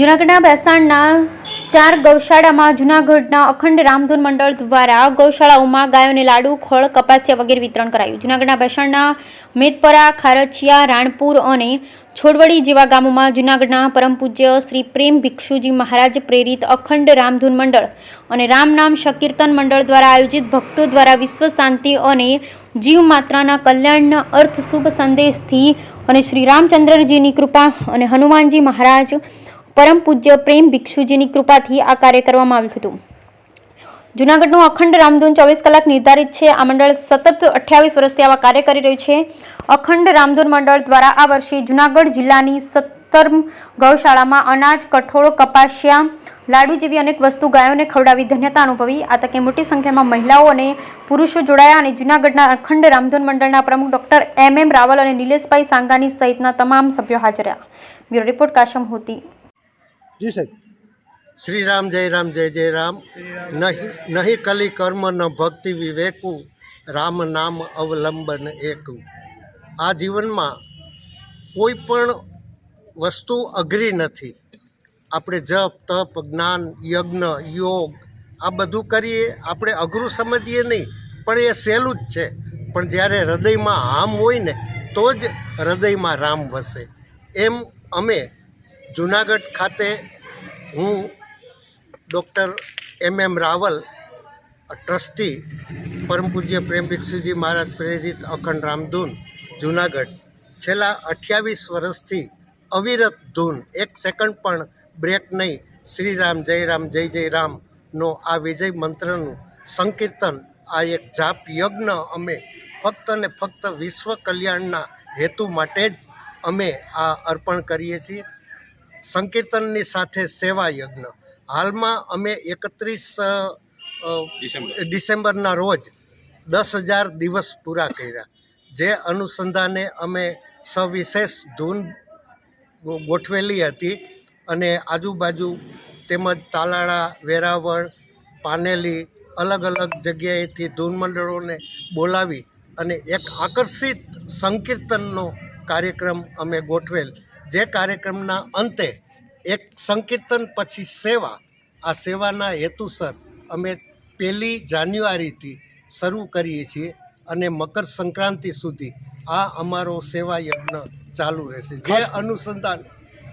જૂનાગઢના ભેસાણના 4 ગૌશાળામાં જૂનાગઢના અખંડ રામધૂન મંડળ દ્વારા ગૌશાળાઓમાં ગાયોને લાડુ, ખોળ, કપાસિયા વગેરે વિતરણ કરાયું. જૂનાગઢના ભેસાણના મેદપરા, ખારચિયા, રાણપુર અને છોડવડી જેવા ગામોમાં જૂનાગઢના પરમ પૂજ્ય શ્રી પ્રેમ ભિક્ષુજી મહારાજ પ્રેરિત અખંડ રામધૂન મંડળ અને રામ નામ સંકીર્તન મંડળ દ્વારા આયોજિત ભક્તો દ્વારા વિશ્વ શાંતિ અને જીવ માત્રાના કલ્યાણના અર્થ શુભ સંદેશથી અને શ્રી રામચંદ્રજીની કૃપા અને હનુમાનજી મહારાજ પરમ પૂજ્ય પ્રેમ ભિક્ષુજીની કૃપાથી આ કાર્ય કરવામાં આવ્યું હતું. જૂનાગઢનું અખંડ રામધૂન 24 કલાક નિર્ધારિત છે. આ મંડળ સતત 28 વર્ષથી આવા કાર્ય કરી રહ્યું છે. અખંડ રામધૂન મંડળ દ્વારા આ વર્ષે જૂનાગઢ જિલ્લાની 17 ગૌશાળામાં અનાજ, કઠોળ, કપાસિયા, લાડુ જેવી અનેક વસ્તુ ગાયોને ખવડાવી ધન્યતા અનુભવી. આ તકે મોટી સંખ્યામાં મહિલાઓ અને પુરુષો જોડાયા અને જૂનાગઢના અખંડ રામધૂન મંડળના પ્રમુખ ડોક્ટર એમ રાવલ અને નિલેશભાઈ સાંગાની સહિતના તમામ સભ્યો હાજર રહ્યા. બ્યુરો રિપોર્ટ કાશમ હોતી. जी साहब. श्री राम जय राम नहीं कली कर्म न भक्ति विवेकु राम नाम अवलंबन एक। आ जीवन में कोईपण वस्तु अघरी नहीं. આપણે જપ તપ જ્ઞાન યજ્ઞ યોગ આ બધું કરીએ આપણે અઘરું સમજીએ નહીં, પણ એ સહેલું જ છે. પણ જ્યારે હૃદયમાં હામ હોય ને તો જ હૃદયમાં રામ વસે. એમ અમે જૂનાગઢ ખાતે હું ડૉક્ટર એમ રાવલ, ટ્રસ્ટી પરમ પૂજ્ય પ્રેમ ભિક્ષુજી મહારાજ પ્રેરિત અખંડ રામધૂન જૂનાગઢ છેલ્લા 28 વર્ષથી અવિરત ધૂન, એક સેકન્ડ પણ બ્રેક નહીં, શ્રી રામ જય રામનો આ વિજય મંત્રનું સંકીર્તન, આ એક જાપ યજ્ઞ અમે ફક્ત ને ફક્ત વિશ્વ કલ્યાણના હેતુ માટે જ અમે આ અર્પણ કરીએ છીએ. સંકીર્તનની સાથે સેવા યજ્ઞ હાલમાં અમે 31 ડિસેમ્બરના રોજ 10,000 દિવસ પૂરા કર્યા. જે અનુસંધાને અમે સવિશેષ ધૂન ગોઠવેલી હતી અને આજુબાજુ તેમજ તાલાળા, વેરાવળ, પાનેલી અલગ અલગ જગ્યાએથી ધૂન મંડળોને બોલાવી અને એક આકર્ષિત સંકીર્તનનો કાર્યક્રમ અમે ગોઠવેલ. જે કાર્યક્રમના અંતે એક સંકીર્તન પછી સેવા, આ સેવાના હેતુસર અમે 1 જાન્યુઆરીથી શરૂ કરીએ છીએ અને મકર સંક્રાંતિ સુધી આ અમારો સેવા યજ્ઞ ચાલુ રહેશે. જે અનુસંધાન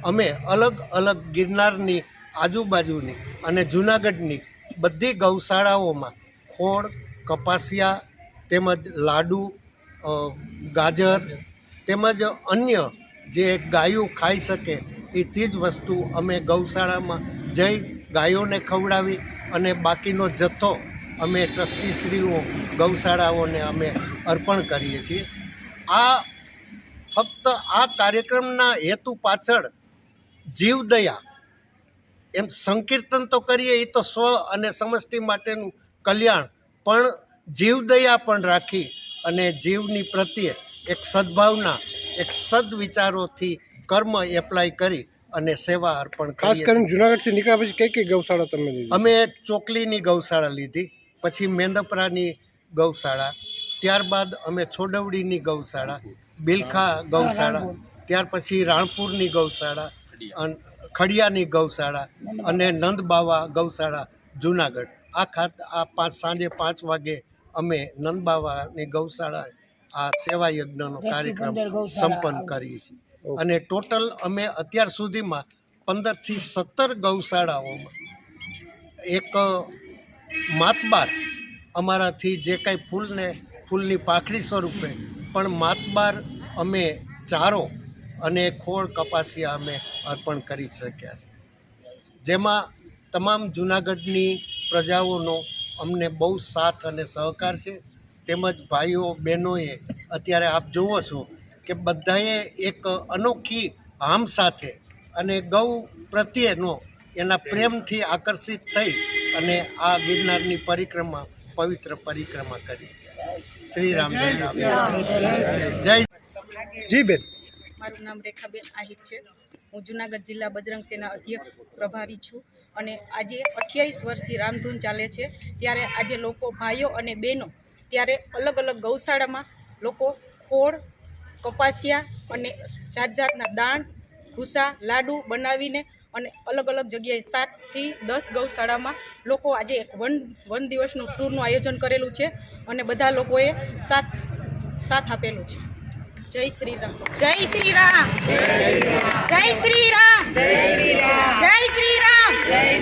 અમે અલગ અલગ ગિરનારની આજુબાજુની અને જૂનાગઢની બધી ગૌશાળાઓમાં ખોળ, કપાસિયા તેમજ લાડુ, ગાજર તેમજ અન્ય જે ગાયો ખાઈ શકે એ ચીજ વસ્તુ અમે ગૌશાળામાં જઈ ગાયોને ખવડાવી અને બાકીનો જથ્થો અમે ટ્રસ્ટીશ્રીઓ ગૌશાળાઓને અમે અર્પણ કરીએ છીએ. આ ફક્ત આ કાર્યક્રમના હેતુ પાછળ જીવદયા, એમ સંકીર્તન તો કરીએ એ તો સ્વ અને સમષ્ટિ માટેનું કલ્યાણ, પણ જીવદયા પણ રાખી અને જીવની પ્રત્યે એક સદભાવના, એક સદવિચારોથી કર્મ એપ્લાય કરી અને સેવા અર્પણ કરી. ખાસ કરીને જૂનાગઢથી નીકળ્યા પછી કઈ ગૌશાળા તમે લીધી? અમે ચોકલીની ગૌશાળા લીધી, પછી મેંદપરાની ગૌશાળા, ત્યારબાદ અમે છોડવડીની ગૌશાળા, બિલખા ગૌશાળા, ત્યાર પછી રાણપુરની ગૌશાળા, ખડિયાની ગૌશાળા અને નંદબાવા ગૌશાળા જૂનાગઢ. આ સાંજે 5 વાગે અમે નંદબાવાની ગૌશાળા આ સેવા યજ્ઞનો કાર્યક્રમ સંપન્ન કરીએ છીએ. અને ટોટલ અમે અત્યાર સુધીમાં 15 થી 17 ગૌશાળાઓમાં એક માતબાર અમારાથી જે કાંઈ ફૂલની પાખડી સ્વરૂપે પણ માતબાર અમે ચારો અને ખોળ, કપાસિયા અમે અર્પણ કરી શક્યા છે. જેમાં તમામ જૂનાગઢની પ્રજાઓનો અમને બહુ સાથ અને સહકાર છે. તેમજ ભાઈઓ બહેનોએ અત્યારે આપ જુઓ છો કે બધાએ એક અનોખી હામ સાથે અને ગૌ પ્રત્યેનો એના પ્રેમથી આકર્ષિત થઈ અને આ ગિરનારની પરિક્રમા, પવિત્ર પરિક્રમા કરી. શ્રી રામ જય. જી બેન. મારું નામ રેખાબેન આહિર છે. હું જૂનાગઢ જિલ્લા બજરંગ સેના અધ્યક્ષ પ્રભારી છું અને આજે 28 વર્ષથી રામધૂન ચાલે છે. ત્યારે આજે લોકો, ભાઈઓ અને બહેનો, ત્યારે અલગ અલગ ગૌશાળામાં લોકો ખોળ, કપાસિયા અને જાત જાતના દાણ, ભૂસા, લાડુ બનાવીને અને અલગ અલગ જગ્યાએ 7 થી 10 ગૌશાળામાં લોકો આજે એક વન દિવસનું ટૂરનું આયોજન કરેલું છે અને બધા લોકોએ સાથ આપેલું છે. જય શ્રી રામ. જય શ્રી રામ.